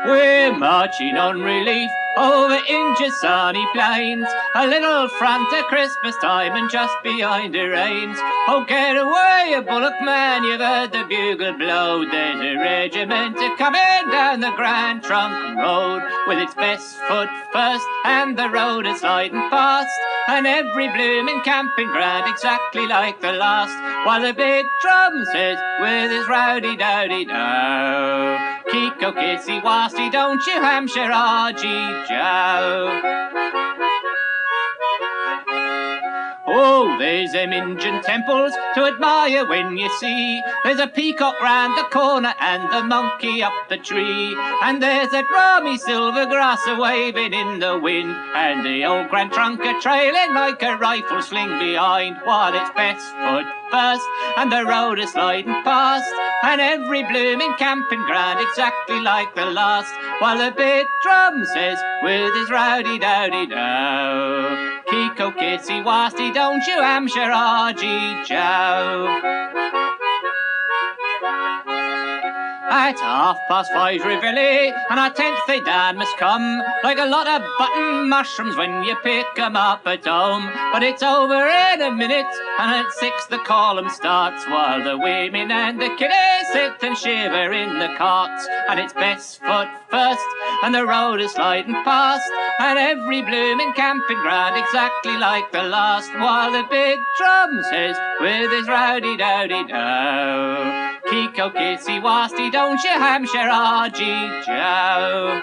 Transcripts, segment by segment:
We're marching on relief over India's sunny plains, a little front at Christmas time and just behind the rains. Oh, get away, a bullock man, you've heard the bugle blow. There's a regiment a-coming down the Grand Trunk Road, with its best foot first and the road is sliding past, and every bloomin' camping ground exactly like the last, while the big drum says with his rowdy-dowdy-dow, Kiko, kissy, wasty, don't you Hampshire RG Joe. Oh, there's them Indian temples to admire when you see. There's a peacock round the corner and the monkey up the tree, and there's that rummy silver grass a-waving in the wind, and the old Grand Trunk a-trailing like a rifle sling behind, while it's best foot first and the road is sliding past, and every bloomin' camping ground exactly like the last, while the big drum says with his rowdy-dowdy-dow, Kiko, kissy, wasty, don't you Hampshire RG Joe. At 5:30 Reveille, and our 10th day down must come, like a lot of button mushrooms when you pick 'em up at home. But it's over in a minute, and at 6 the column starts, while the women and the kiddies sit and shiver in the carts, and it's best foot first, and the road is sliding past, and every bloomin' camping ground exactly like the last, while the big drum says with his rowdy-dowdy-dow, Kiko, kissy, wasty, don't you Hampshire RG Joe.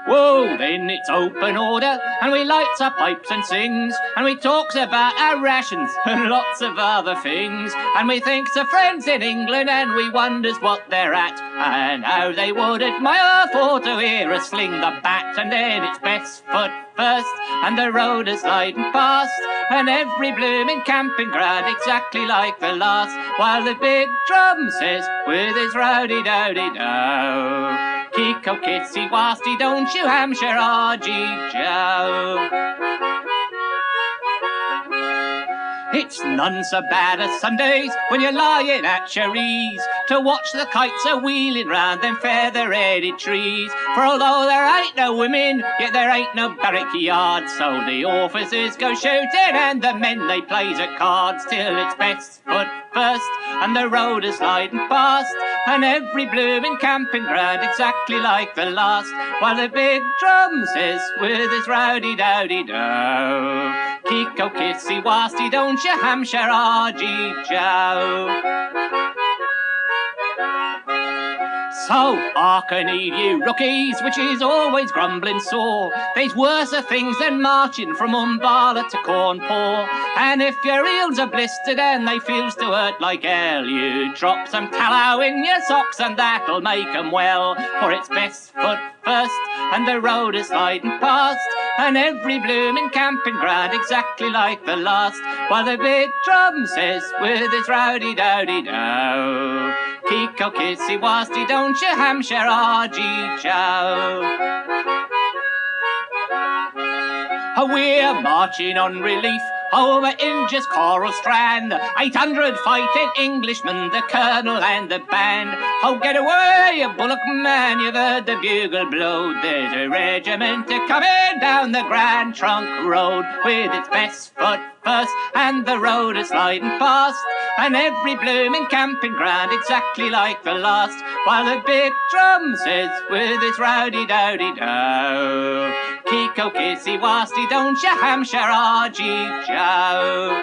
Whoa, then it's open order, and we lights our pipes and sings, and we talks about our rations and lots of other things, and we thinks of friends in England, and we wonders what they're at, and how they would admire for to hear us sling the bat. And then it's best foot first, and the road is sliding past, and every bloomin' camping ground exactly like the last, while the big drum says with his rowdy-dowdy-dow, Kiko, kissy, wasty, don't you Hampshire RG Joe. It's none so bad as Sundays when you're lying at your ease to watch the kites a-wheeling round them feather-headed trees. For although there ain't no women, yet there ain't no barrack yard, so the officers go shooting and the men they plays at cards, till it's best foot first and the road is sliding past, and every bloomin' camping ground exactly like the last, while the big drum says with his rowdy-dowdy-dow, Kiko, kissy, wasty, don't you Hampshire RG Joe. So, hearken you rookies, which is always grumbling sore, there's worser things than marching from Umballa to Cornpore, and if your heels are blistered and they feels to hurt like hell, you drop some tallow in your socks and that'll make 'em well, for it's best foot first and the road is sliding past, and every bloomin' camping ground exactly like the last, while the big drum says with his rowdy-dowdy-dow, Kiko, kissy, wasty, don't you Hampshire RG Joe. We're marching on relief over India's coral strand, 800 fighting Englishmen, the colonel and the band. Oh, get away, you bullock man, you've heard the bugle blow. There's a regiment a-coming down the Grand Trunk Road, with its best foot first and the road is sliding past, and every bloomin' camping ground exactly like the last, while the big drum says with his rowdy-dowdy-dow, Kiko, kissy, wasty, don't you Hampshire RG Joe.